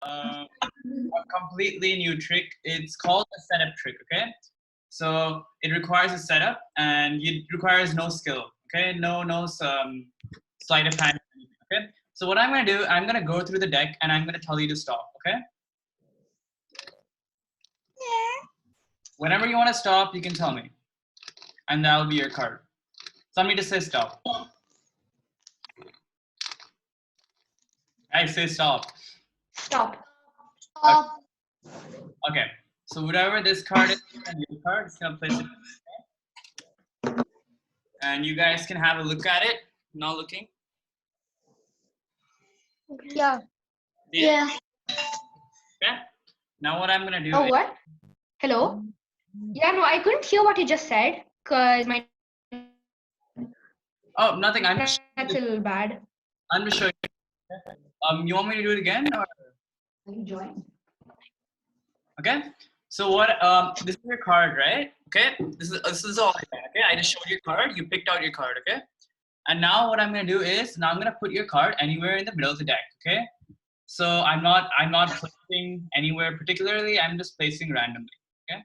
a completely new trick. It's called a setup trick, okay? So it requires a setup and it requires no skill, okay? No sleight of hand, okay? So what I'm gonna do, I'm gonna go through the deck and I'm gonna tell you to stop, okay? Whenever you wanna stop, you can tell me. And that'll be your card. Somebody just say stop. I say stop. Stop. Stop. Okay. So whatever this card is, and your card, it's gonna place it. And you guys can have a look at it. Not looking. Yeah. Yeah. Okay. Now what I'm gonna do. Oh, what? Hello? Yeah, no, I couldn't hear what you just said because my Oh, nothing. that's a little bad. I'm just showing you. You want me to do it again? Or? Join. Okay. So what? This is your card, right? Okay. This is all. Okay. I just showed your card. You picked out your card. Okay. And now what I'm gonna do is now I'm gonna put your card anywhere in the middle of the deck. Okay. So I'm not placing anywhere particularly. I'm just placing randomly. Okay.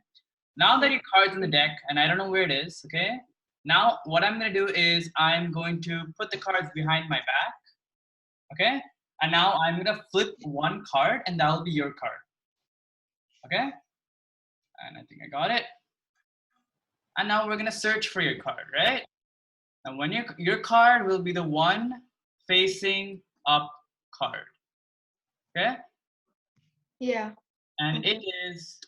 Now that your card's in the deck and I don't know where it is. Okay. Now what I'm gonna do is I'm going to put the cards behind my back. Okay. And now I'm gonna flip one card and that'll be your card. Okay. And I think I got it. And now we're gonna search for your card, right? And when your card will be the one facing up card. Okay? Yeah. And it is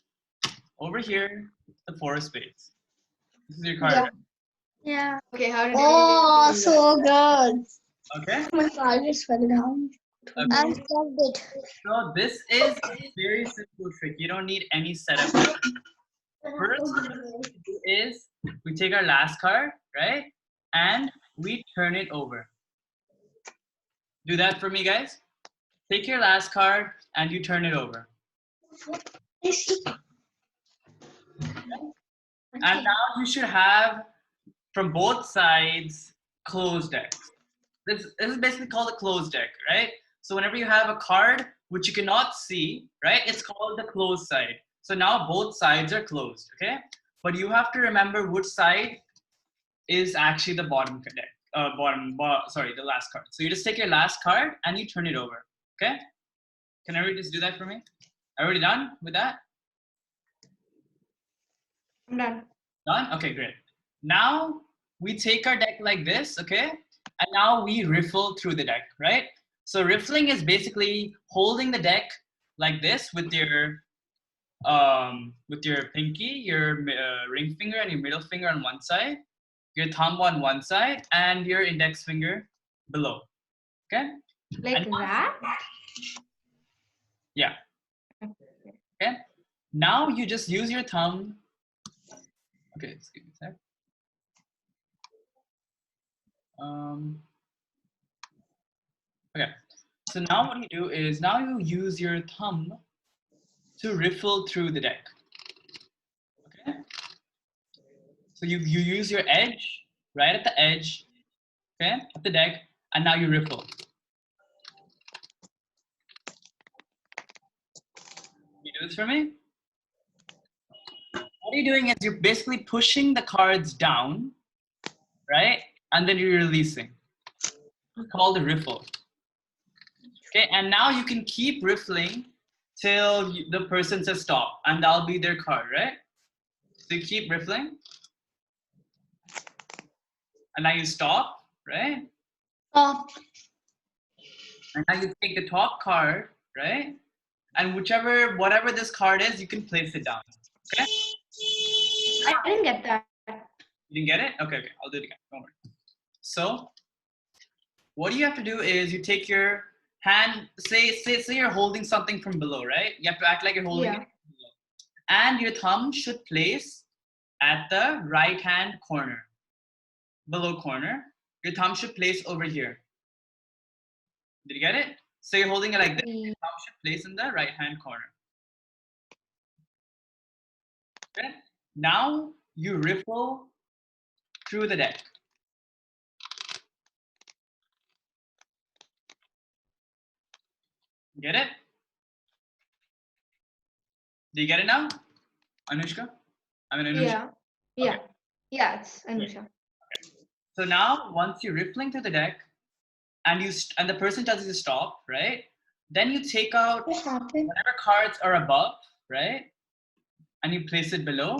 over here, the 4 of spades. This is your card. Yeah. Yeah. Okay, how did Oh, you do so good. Okay? My card just fell down. Okay. I solved it. So this is a very simple trick. You don't need any setup. First is we take our last card, right? And we turn it over. Do that for me, guys. Take your last card and you turn it over. And now you should have, from both sides, closed decks. This is basically called a closed deck, right? So whenever you have a card which you cannot see, right, it's called the closed side. So now both sides are closed, okay? But you have to remember which side is actually the bottom deck. The last card. So you just take your last card and you turn it over, okay? Can everybody just do that for me? Everybody done with that? I'm done. Done? Okay, great. Now we take our deck like this, okay? And now we riffle through the deck, right? So riffling is basically holding the deck like this with your pinky, your ring finger and your middle finger on one side, your thumb on one side, and your index finger below, okay? Like that? Yeah. Okay. Now you just use your thumb. Okay, excuse me a sec. Okay, so now what you do is now you use your thumb to riffle through the deck. Okay, so you use your edge right at the edge, okay, of the deck, and now you riffle. You do this for me? What you're doing is you're basically pushing the cards down, right, and then you're releasing. It's called a riffle. Okay, and now you can keep riffling till the person says stop, and that'll be their card, right? So you keep riffling, and now you stop, right? Stop. And now you take the top card, right? And whatever this card is, you can place it down. Okay? I didn't get that. You didn't get it? Okay, I'll do it again. Don't worry. So, what you have to do is you take your hand, say you're holding something from below, right? You have to act like you're holding it from below. And your thumb should place at the right hand corner. Below corner. Your thumb should place over here. Did you get it? So you're holding it like this. Your thumb should place in the right hand corner. Okay? Now you riffle through the deck. Get it? Do you get it now, Anushka? I mean, Anushka. Yeah. Okay. Yeah, it's Anusha. So now, once you're riffling through the deck, and and the person tells you to stop, right? Then you take out What happened? whatever cards are above, right? And you place it below.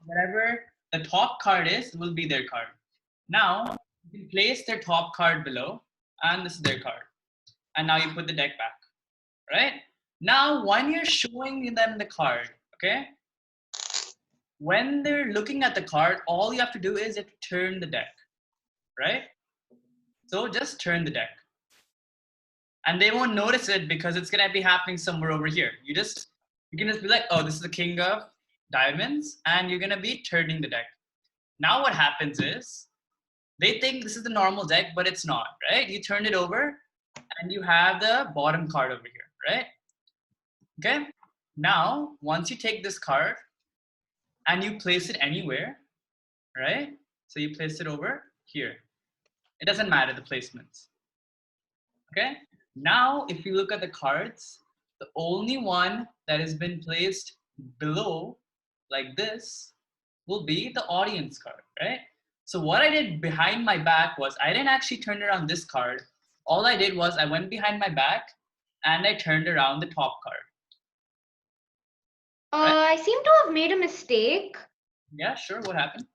Whatever the top card is, will be their card. Now, you can place their top card below, and this is their card. And now you put the deck back, right? Now, when you're showing them the card, okay? When they're looking at the card, all you have to do is you have to turn the deck, right? So just turn the deck. And they won't notice it because it's gonna be happening somewhere over here. You can just be like, oh, this is the king of diamonds, and you're gonna be turning the deck. Now what happens is they think this is the normal deck, but it's not, right? You turn it over and you have the bottom card over here, right? Okay. Now, once you take this card and you place it anywhere, right? So you place it over here. It doesn't matter the placements. Okay. Now, if you look at the cards, the only one that has been placed below, like this, will be the audience card, right? So what I did behind my back was I didn't actually turn around this card. All I did was I went behind my back and I turned around the top card. I seem to have made a mistake Yeah, sure. What happened?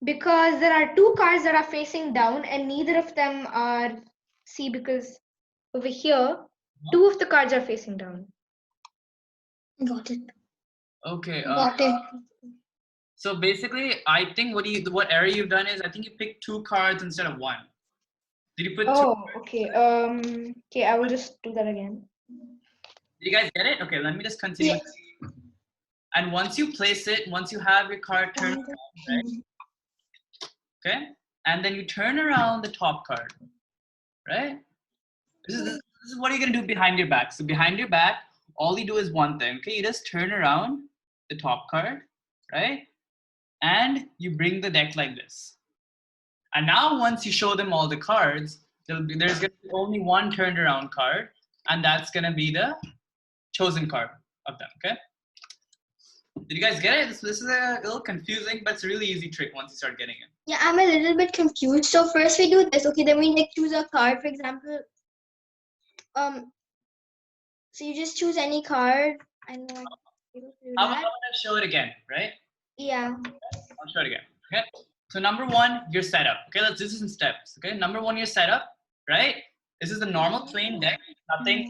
because there are two cards that are facing down and neither of them are. See, because over here, two of the cards are facing down. Got it. Okay. Got it. So basically, I think what error you've done is I think you picked two cards instead of one. Did you put two? Oh, okay. Okay, I will just do that again. Did you guys get it? Okay, let me just continue. Yes. And once you place it, once you have your card turned around, right? Okay, and then you turn around the top card, right? This is what you're gonna do behind your back. So behind your back, all you do is one thing. Okay, you just turn around the top card, right? And you bring the deck like this. And now once you show them all the cards, there's gonna be only one turned around card, and that's gonna be the chosen card of them. Okay. Did you guys get it? This is a little confusing, but it's a really easy trick once you start getting it. Yeah, I'm a little bit confused. So first we do this, okay? Then we like choose a card, for example. So you just choose any card and then you do I'm that. gonna show it again, right? Yeah. I'll show it again. Okay. So number one, your setup. Okay, let's do this in steps. Okay, number one, your setup, right? This is a normal plain deck. Nothing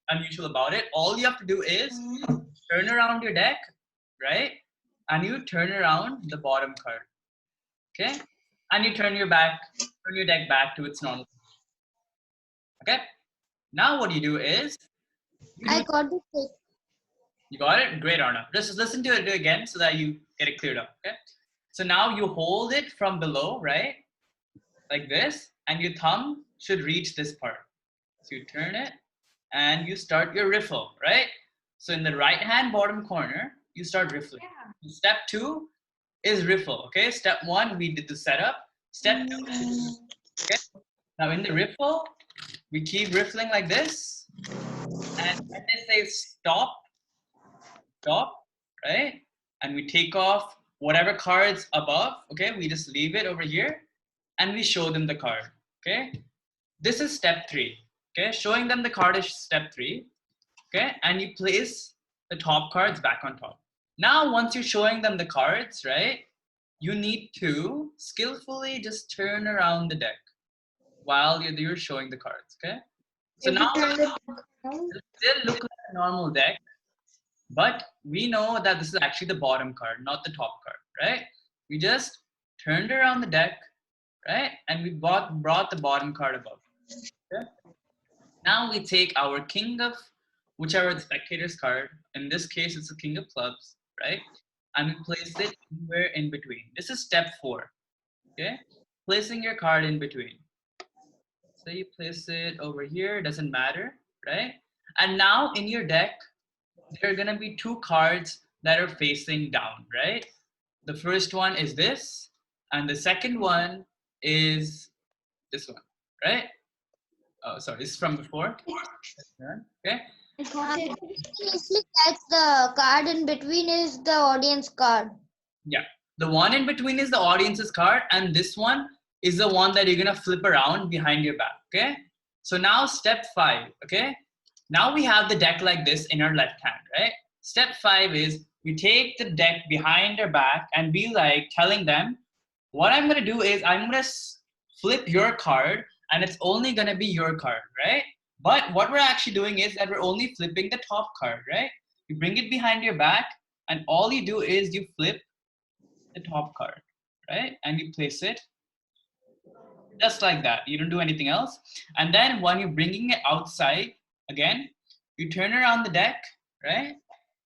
unusual about it. All you have to do is turn around your deck, right? And you turn around the bottom card. Okay? And you turn your deck back to its normal. Okay? Now what you do is I got the trick. you got it? Great, Arnav. Just listen to it again so that you get it cleared up. Okay? So now you hold it from below, right? Like this, and your thumb should reach this part. So you turn it and you start your riffle, right? So in the right hand bottom corner, you start riffling. Yeah. Step two is riffle, okay? Step one, we did the setup. Step two, okay? Now in the riffle, we keep riffling like this. And when they say stop, right? And we take off whatever cards above, okay? We just leave it over here and we show them the card, okay? This is step three, okay? Showing them the card is step three, okay? And you place the top cards back on top. Now, once you're showing them the cards, right? You need to skillfully just turn around the deck while you're showing the cards, okay? So now it still look like a normal deck, but we know that this is actually the bottom card, not the top card, right? We just turned around the deck, right? And we brought the bottom card above. Okay? Now we take our king of whichever the spectator's card. In this case, it's the king of clubs, right? And we place it anywhere in between. This is step four, okay? Placing your card in between. So you place it over here, doesn't matter, right? And now in your deck, there are gonna be two cards that are facing down, right? The first one is this, and the second one is this one, right? Oh, sorry, this is from before. Okay. Usually that's the card in between is the audience card. Yeah. The one in between is the audience's card, and this one is the one that you're gonna flip around behind your back. Okay. So now step 5. Okay. Now we have the deck like this in our left hand, right? Step 5 is we take the deck behind our back and be like telling them, what I'm gonna do is I'm gonna flip your card, and it's only gonna be your card, right? But what we're actually doing is that we're only flipping the top card, right? You bring it behind your back, and all you do is you flip the top card, right? And you place it just like that. You don't do anything else. And then when you're bringing it outside, again, you turn around the deck, right?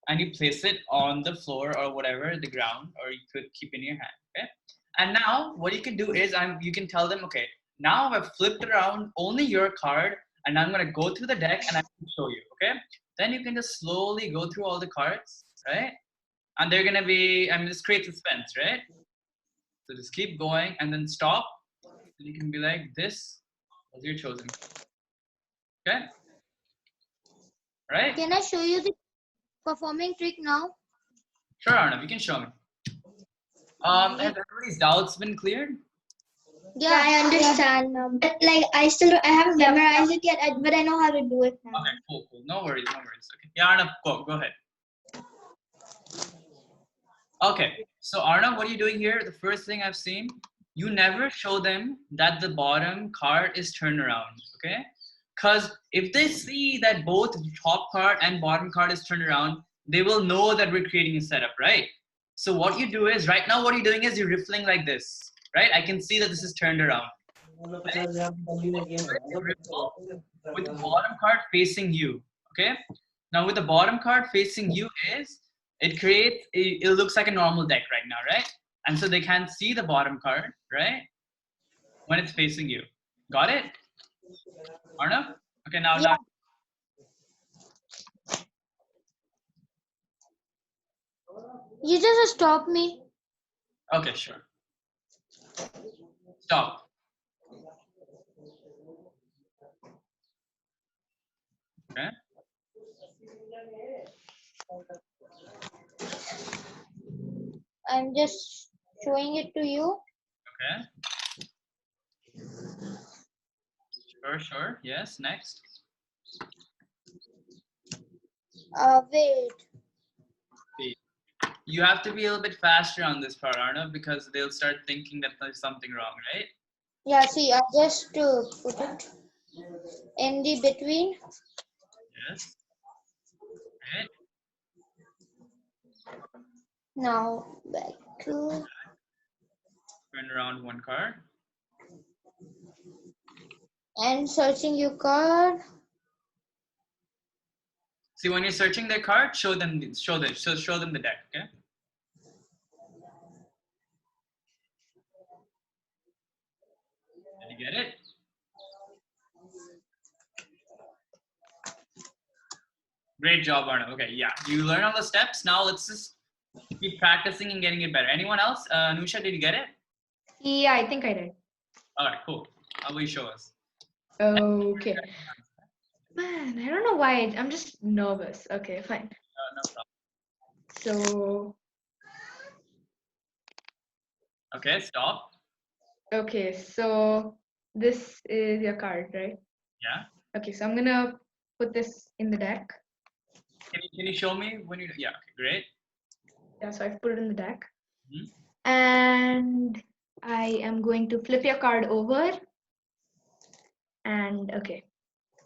And you place it on the floor or whatever, the ground, or you could keep in your hand, okay? And now what you can do is you can tell them, okay, now I've flipped around only your card, and I'm gonna go through the deck and I'm gonna show you, okay? Then you can just slowly go through all the cards, right? And they're gonna be, this creates suspense, right? So just keep going and then stop. And you can be like, this was your chosen card. Okay? Right? Can I show you the performing trick now? Sure, Arnav, you can show me. Have everybody's doubts been cleared? Yeah, I understand now. But like I haven't memorized it yet, but I know how to do it now. Okay, cool. No worries. Okay. Yeah, Arnav, go ahead. Okay, so Arnav, what are you doing here? The first thing I've seen, you never show them that the bottom card is turned around, okay? Because if they see that both top card and bottom card is turned around, they will know that we're creating a setup, right? So what you do is, right now what you're doing is you're riffling like this, right? I can see that this is turned around. Right? With the bottom card facing you, okay? Now with the bottom card facing you is, it looks like a normal deck right now, right? And so they can't see the bottom card, right? When it's facing you. Got it? Arnav? Okay, now. You just stop me. Okay, sure. Stop. Okay. I'm just showing it to you. Okay. Sure. Yes, next. Wait. You have to be a little bit faster on this part, Arnav, because they'll start thinking that there's something wrong, right? Yeah, see, I just put it in the between. Yes. Okay. Now back to. Turn around one card. And searching your card. See, when you're searching their card, show them the deck, okay? Did you get it? Great job, Arnav. Okay, yeah. You learn all the steps. Now let's just keep practicing and getting it better. Anyone else? Nusha, did you get it? Yeah, I think I did. All right, cool. How will you show us? Okay. Man, I don't know why. I'm just nervous. Okay, fine. No problem. So, Okay, stop. okay, so this is your card, right? Yeah. Okay, so I'm gonna put this in the deck. Can you show me when you? Yeah. Okay, great. Yeah, so I've put it in the deck. Mm-hmm. And I am going to flip your card over. And okay,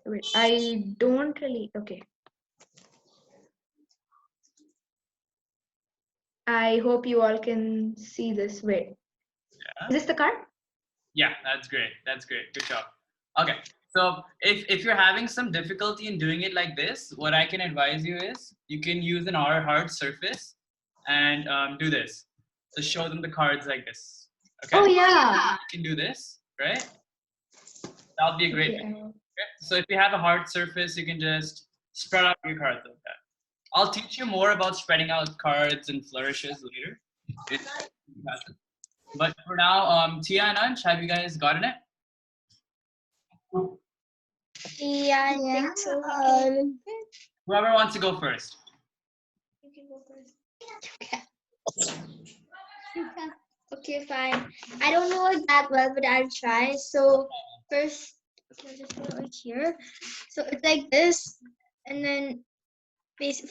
wait, I don't really, okay. I hope you all can see this. Wait, Yeah. is this the card? Yeah, that's great. Good job. Okay, so if you're having some difficulty in doing it like this, what I can advise you is you can use an hard surface and do this. So show them the cards like this. Okay. Oh yeah. You can do this, right? That'll be a great Okay. video. Okay? So if you have a hard surface, you can just spread out your cards like that. I'll teach you more about spreading out cards and flourishes later. But for now, Tia and Ansh, have you guys gotten it? Yeah, I think so. Whoever wants to go first. Okay, fine. I don't know it that well, but I'll try. So first, okay, I'll just put it right here. So it's like this, and then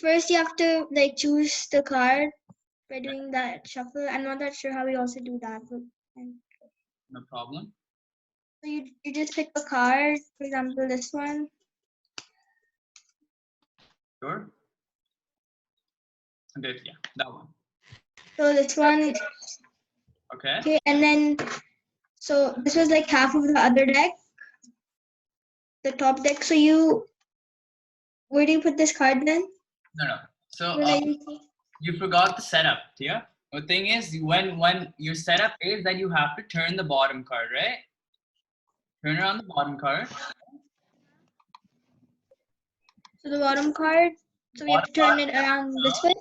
first you have to like choose the card by doing that shuffle. I'm not that sure how we also do that. But, No problem. so you just pick a card, for example, this one. Sure. Okay, yeah, that one. So this one. Okay. Okay, and then so this was like half of the other deck, the top deck. So where do you put this card then? No. So Where like, you forgot the setup, yeah? The thing is, when your setup is that you have to turn the bottom card, right? Turn around the bottom card. so the bottom card. So we have to turn it around this way.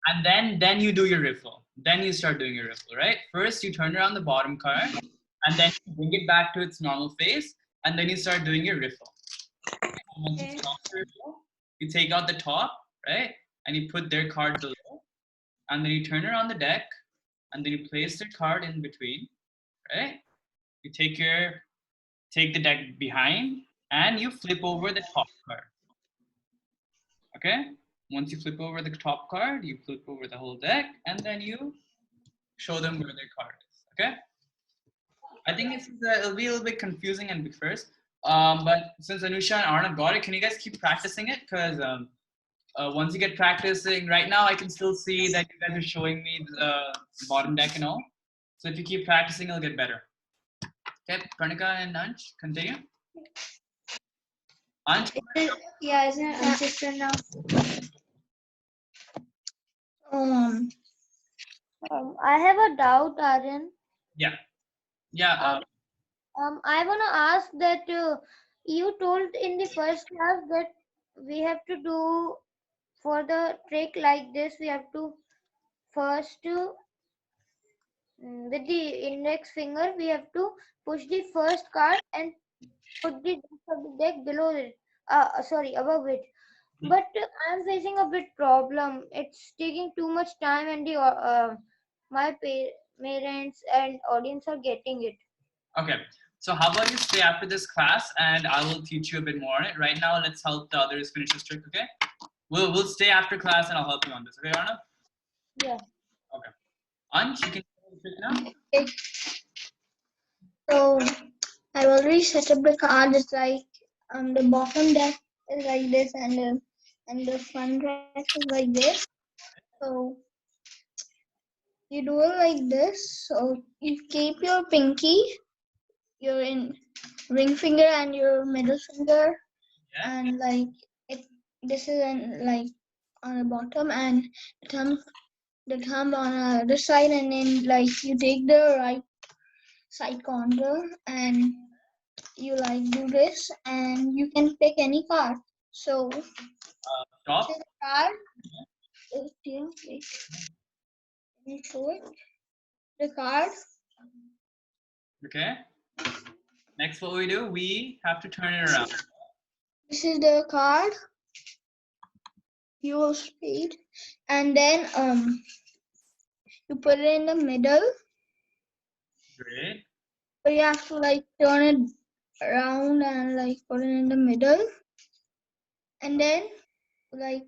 And then you do your riffle. Then you start doing your riffle, right? First you turn around the bottom card, and then you bring it back to its normal face, and then you start doing your riffle. And once you stop the riffle, you take out the top, right? And you put their card below, and then you turn around the deck, and then you place their card in between, right? You take the deck behind, and you flip over the top card. Okay? Once you flip over the top card, you flip over the whole deck, and then you show them where their card is. Okay? I think it'll be a little bit confusing and first, but since Anusha and Arnav got it, can you guys keep practicing it? Because once you get practicing, right now I can still see that you guys are showing me the bottom deck and all. So if you keep practicing, it'll get better. Okay, Pranika and Ansh, continue. Ansh? Yeah, isn't it ancestor now? I have a doubt, Aryan. Yeah. Yeah. I wanna ask that you told in the first class that we have to do for the trick like this. We have to first with the index finger we have to push the first card and put the rest of the deck below it. Sorry, above it. But I'm facing a bit problem. It's taking too much time, and the my parents and audience are getting it. Okay. So how about you stay after this class and I will teach you a bit more on it. Right now, let's help the others finish this trick, okay? We'll stay after class and I'll help you on this, okay, Arnav? Yeah. Okay. Ansh, you can do the trick now? Okay. So I've already set up the card. It's like the bottom deck is like this, and the front deck is like this. So you do it like this. So you keep your pinky, your ring finger, and your middle finger, and like this is like on the bottom, and the thumb on the other side, and then like you take the right side corner and you like do this, and you can pick any card. So Stop. this card is here. Wait. Let me show it. The card. Okay. Next, what we do, we have to turn it around. This is the card. You will speed, and then you put it in the middle. Great. But you have to like turn it around and like put it in the middle, and then like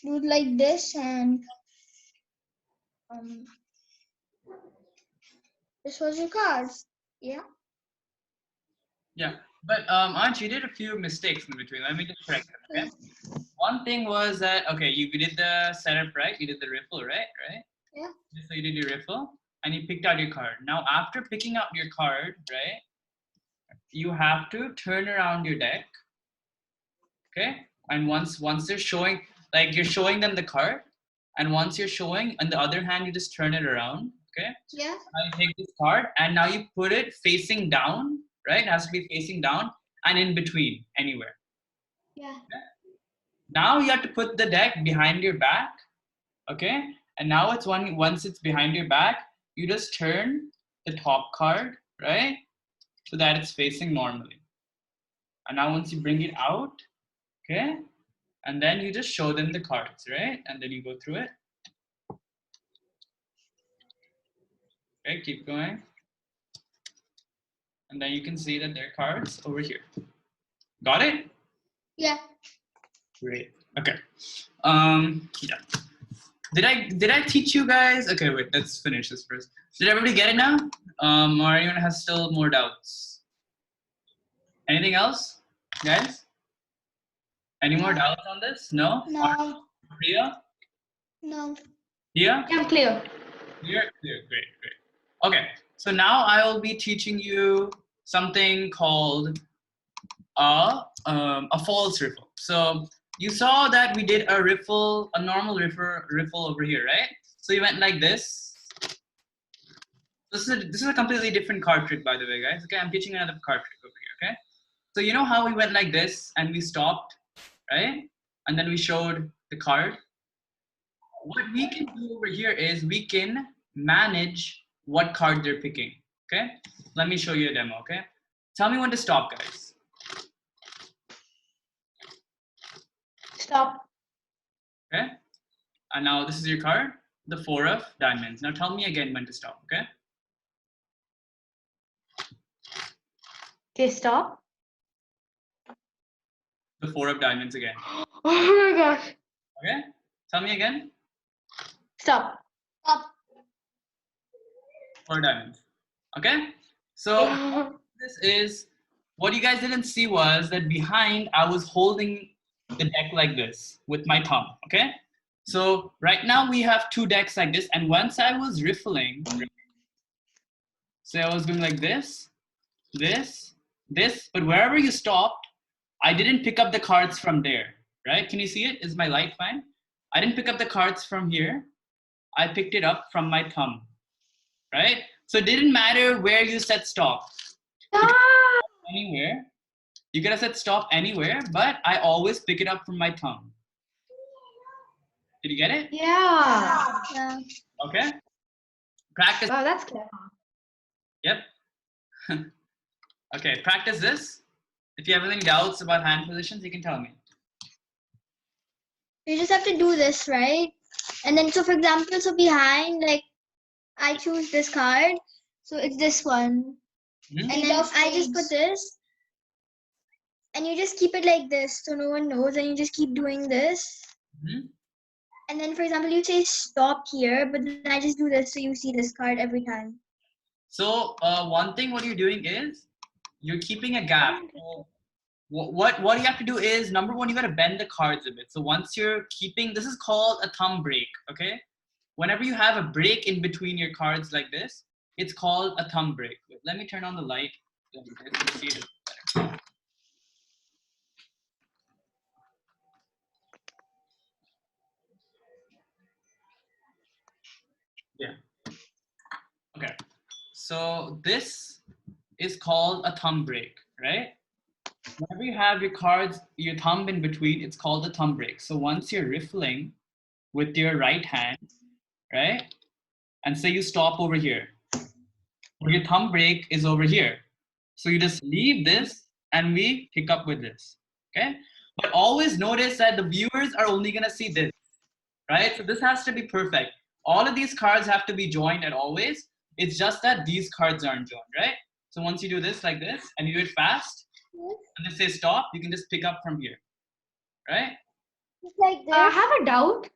do it like this, and this was your cards. Yeah. Yeah. But Ansh, you did a few mistakes in between. Let me just correct them, okay? One thing was that, okay, you did the setup right, you did the riffle, right? Yeah. So you did your riffle and you picked out your card. Now, after picking out your card, right, you have to turn around your deck, okay? And once they're showing, like you're showing them the card, and once you're showing, on the other hand, you just turn it around, okay? Yeah. Now you take this card and now you put it facing down, right? It has to be facing down and in between, anywhere. Yeah. Okay? Now you have to put the deck behind your back, okay? And now it's once it's behind your back, you just turn the top card, right? So that it's facing normally. And now once you bring it out, okay? And then you just show them the cards, right? And then you go through it. Okay, keep going. And then you can see that there are cards over here. Got it? Yeah. Great. Okay. Yeah. Did I teach you guys? Okay, wait, let's finish this first. Did everybody get it now? Or anyone has still more doubts? Anything else, guys? Any more No. doubts on this? No? No. Priya? No. Here? Yeah, I'm clear. Clear? Clear. Great, great. Okay, so now I will be teaching you something called a false riffle. So you saw that we did a riffle, a normal riffle over here, right? So you went like this. This is a completely different card trick, by the way, guys. Okay, I'm teaching another card trick over here. Okay, so you know how we went like this and we stopped, right? And then we showed the card. What we can do over here is we can manage what card they're picking. Okay, let me show you a demo. Okay, tell me when to stop, guys. Stop. Okay, and now this is your card, the 4 of diamonds. Now tell me again when to stop. Okay. Okay, stop. The 4 of diamonds again. Oh my gosh. Okay, tell me again. Stop. Stop. 4 diamonds. Okay, so this is what you guys didn't see was that behind I was holding the deck like this with my thumb. Okay, so right now we have 2 decks like this, and once I was riffling, so I was going like this, this, but wherever you stopped, I didn't pick up the cards from there, right? Can you see it? Is my light fine? I didn't pick up the cards from here. I picked it up from my thumb, right? So it didn't matter where you said stop. Ah! Anywhere. You could have said stop anywhere, but I always pick it up from my thumb. Did you get it? Yeah. Yeah. Okay. Practice. Wow, that's clever. Yep. Okay, practice this. If you have any doubts about hand positions, you can tell me. You just have to do this, right? And then, so for example, so behind, like, I choose this card. So it's this one. Mhm. And then I just put this. And you just keep it like this so no one knows. And you just keep doing this. Mhm. And then, for example, you say stop here. But then I just do this so you see this card every time. So one thing what you're doing is you're keeping a gap. So what you have to do is, number one, you got to bend the cards a bit. So once you're keeping, this is called a thumb break, okay? Whenever you have a break in between your cards like this, it's called a thumb break. Wait, let me turn on the light so you guys can see it better. Yeah. Okay. So this is called a thumb break, right? Whenever you have your cards, your thumb in between, it's called a thumb break. So once you're riffling with your right hand, right? And say you stop over here, or your thumb break is over here. So you just leave this and we pick up with this, okay? But always notice that the viewers are only gonna see this, right? So this has to be perfect. All of these cards have to be joined at always. It's just that these cards aren't joined, right? So once you do this like this and you do it fast, and they say stop, you can just pick up from here, right? Just like this. I have a doubt.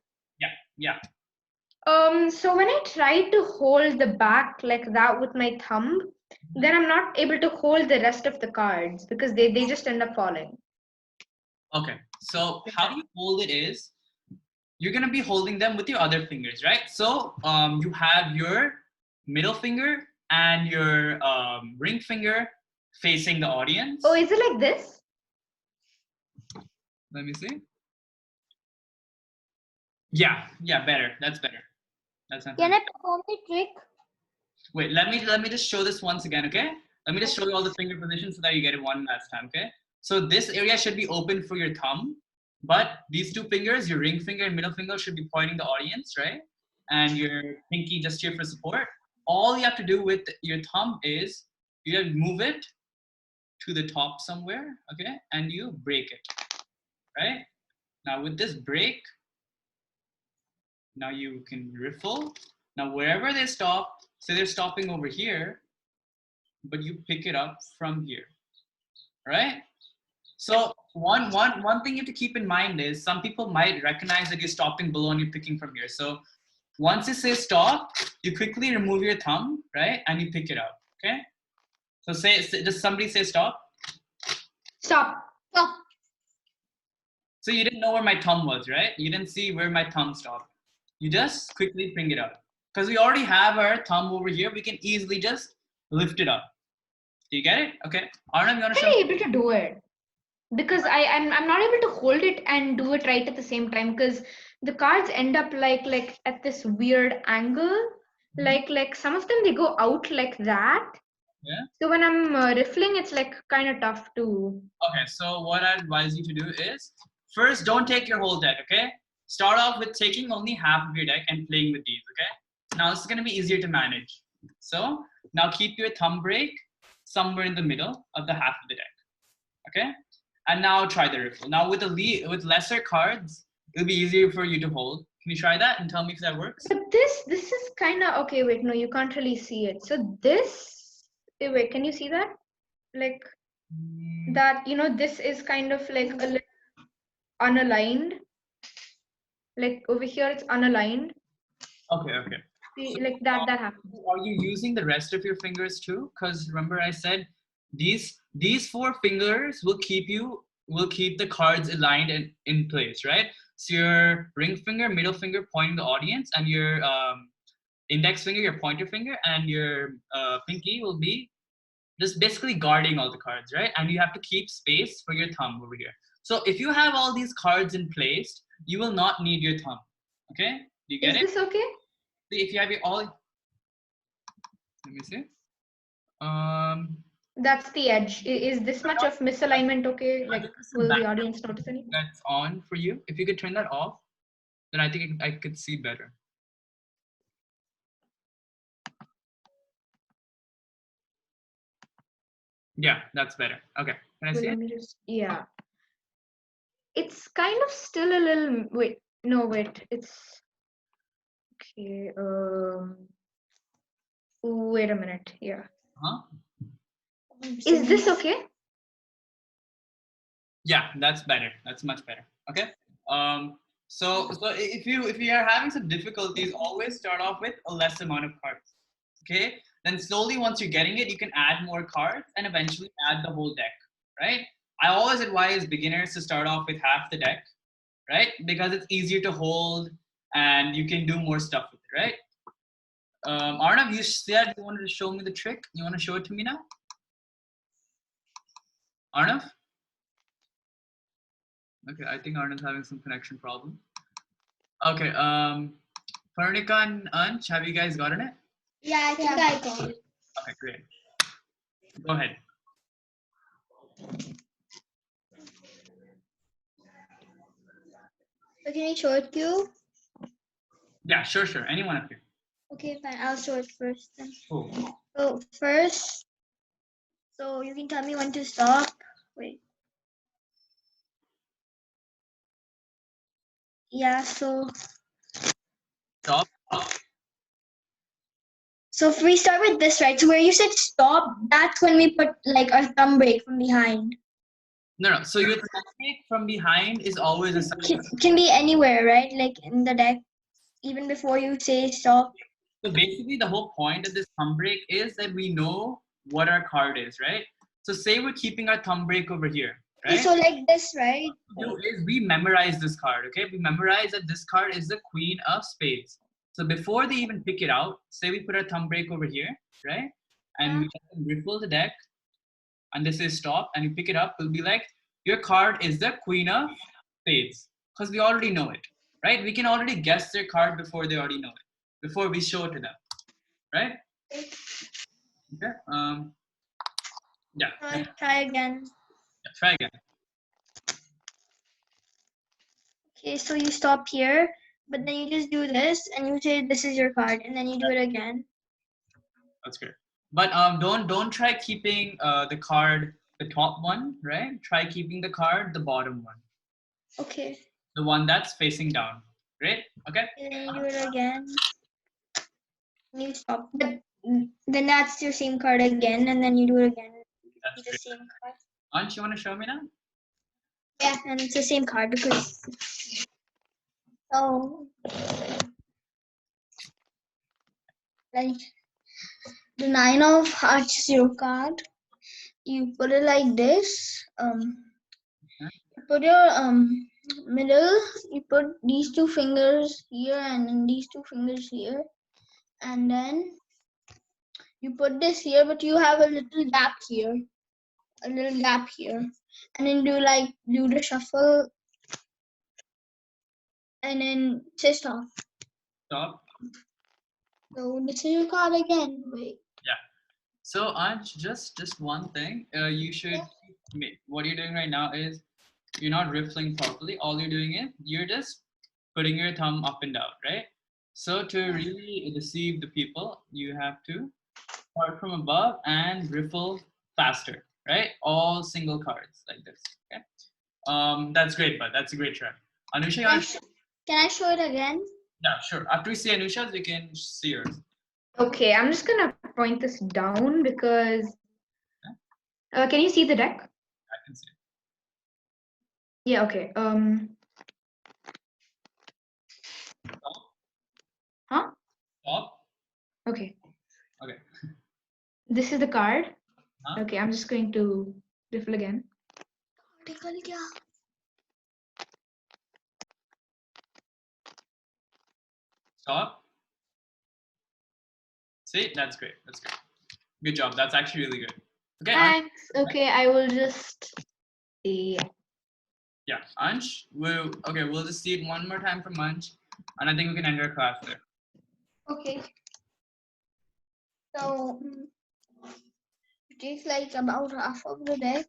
Yeah. So when I try to hold the back like that with my thumb, then I'm not able to hold the rest of the cards because they just end up falling. Okay, so how you hold it is, you're gonna be holding them with your other fingers, right? So you have your middle finger and your ring finger facing the audience. Oh, is it like this? Let me see. Yeah, better. That's better. That's not Can I perform the trick? Wait, let me just show this once again, okay? Let me just show you all the finger positions so that you get it one last time, okay? So this area should be open for your thumb, but these 2 fingers, your ring finger and middle finger, should be pointing the audience, right? And your pinky just here for support. All you have to do with your thumb is you have to move it to the top somewhere, okay? And you break it, right? Now with this break, now you can riffle Now, wherever they stop, say they're stopping over here, but you pick it up from here, right? So one thing you have to keep in mind is some people might recognize that you're stopping below and you're picking from here. So once it says stop, you quickly remove your thumb, right? And you pick it up, okay? So does somebody say stop? Stop. Stop. So you didn't know where my thumb was, right? You didn't see where my thumb stopped. You just quickly bring it up. Because we already have our thumb over here, we can easily just lift it up. Do you get it? Okay. Arnav, you want to show? I'm able to do it because I'm not able to hold it and do it right at the same time because the cards end up like at this weird angle. Like some of them they go out like that. Yeah. So when I'm riffling, it's like kind of tough to. Okay, so what I advise you to do is first don't take your whole deck, okay? Start off with taking only half of your deck and playing with these, okay? Now this is gonna be easier to manage. So now keep your thumb break somewhere in the middle of the half of the deck, okay? And now try the riffle. Now with lesser cards, it'll be easier for you to hold. Can you try that and tell me if that works? But this is kind of okay. Wait, no, you can't really see it. So this. Wait, can you see that? Like that, this is kind of like a little unaligned. Like over here, it's unaligned. Okay, okay. See, like that happens. Are you using the rest of your fingers too? Because remember I said these 4 fingers will keep the cards aligned and in place, right? So your ring finger, middle finger pointing the audience, and your index finger, your pointer finger, and your pinky will be just basically guarding all the cards, right? And you have to keep space for your thumb over here. So if you have all these cards in place, you will not need your thumb. Okay? Do you get it? Is this okay? See, if you have your all, let me see. That's the edge. Is this much of misalignment okay? Like, will the audience notice anything? That's on for you. If you could turn that off, then I think I could see better. Yeah, that's better. Okay, can I see it? Yeah. It's kind of still a little. Wait, it's okay. Wait a minute. Yeah. Huh? Is this okay? Yeah, that's better. That's much better. Okay. So if you are having some difficulties, always start off with a less amount of cards. Okay. Then slowly, once you're getting it, you can add more cards and eventually add the whole deck. Right. I always advise beginners to start off with half the deck, right? Because it's easier to hold and you can do more stuff with it, right? Arnav, you said you wanted to show me the trick. You want to show it to me now? Arnav? Okay, I think Arnav's having some connection problem. Okay, Parnika and Ansh, have you guys gotten it? Yeah, I think I got it. Okay, great. Go ahead. So can I show it to you? Yeah, sure. Anyone up here? Okay, fine. I'll show it first then. Cool. So first, so you can tell me when to stop. Wait. Yeah, so Stop. So if we start with this, right? So where you said stop, that's when we put like our thumb break from behind. No. So your thumb break from behind is always a sign. Can be anywhere, right? Like in the deck, even before you say stop. So basically the whole point of this thumb break is that we know what our card is, right? So say we're keeping our thumb break over here, right? So like this, right? What we do is we memorize this card, okay? We memorize that this card is the Queen of Spades. So before they even pick it out, say we put our thumb break over here, right? And we riffle the deck, and this is stop, and you pick it up, it'll be like, your card is the Queen of Spades, because we already know it, right? We can already guess their card before they already know it, before we show it to them, right? Okay. Yeah. Try again. Yeah, try again. Okay, so you stop here, but then you just do this, and you say this is your card, and then you do it again. That's good. But don't try keeping the card the top one, right? Try keeping the card the bottom one. Okay. The one that's facing down. Great. Okay. And then you do it again. You stop. But then that's your same card again, and then you do it again. That's The great. same card. Ansh, you want to show me now? Yeah, and it's the same card because. Oh. Like the 9 of hearts is your card. You put it like this. You put your middle. You put these 2 fingers here and then these 2 fingers here, and then you put this here, but you have a little gap here, and then do the shuffle, and then say stop. Stop. So this is your card again. Wait. Yeah. So Ansh, just one thing. You should. What you're doing right now is you're not riffling properly. All you're doing is you're just putting your thumb up and down, right? So to really deceive the people, you have to start from above and riffle faster, right? All single cards like this. Okay. That's great, bud. That's a great try. Anusha, you want to- Can I show it again? yeah, sure. After we see Anusha's, we can see yours. Okay, I'm just gonna point this down because. Can you see the deck? I can see. Yeah. Okay. Stop. Huh? Stop. Okay. Okay. This is the card. Huh? Okay, I'm just going to riffle again. Stop. See, that's great. That's great. Good job. That's actually really good. Okay, Ansh, Thanks. Okay, I will just. Yeah. yeah, Ansh, we'll just see it one more time from Ansh, and I think we can end our class there. Okay. So you take like about half of the deck,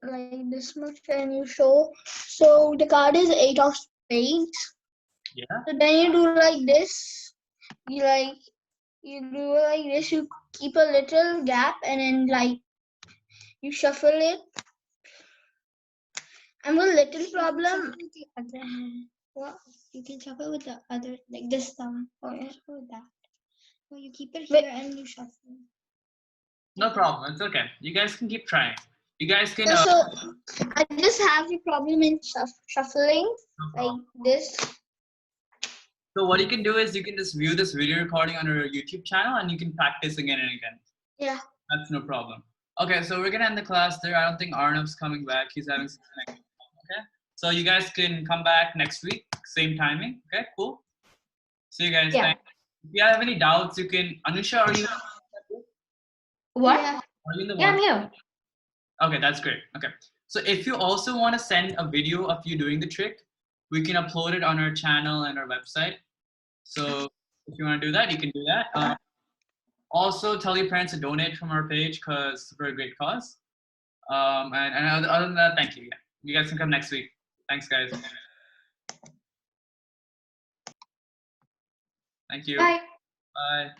like this much, and you show. So the card is 8 of spades. Yeah. So then you do like this. You do like this. You keep a little gap, and then like you shuffle it. And one little problem. The other hand. What? You can shuffle with the other, like this thumb. Or you shuffle with that. So you keep it here and you shuffle. No problem. It's okay. You guys can keep trying. You guys can. So I just have a problem in shuffling like this. So what you can do is you can just view this video recording on our YouTube channel, and you can practice again and again. Yeah. That's no problem. Okay, so we're gonna end the class there. I don't think Arnav's coming back. He's having some connection problem. Okay. So you guys can come back next week, same timing. Okay, cool. See you guys. Yeah. Thanks. If you have any doubts, you can. Anusha, are you? What? Yeah. Are you in the Yeah, I'm one? here. Okay, that's great. Okay. So if you also want to send a video of you doing the trick, we can upload it on our channel and our website. So if you want to do that, you can do that. Also, tell your parents to donate from our page because we're a great cause. And other than that, thank you. Yeah. You guys can come next week. Thanks, guys. Thank you. Bye. Bye.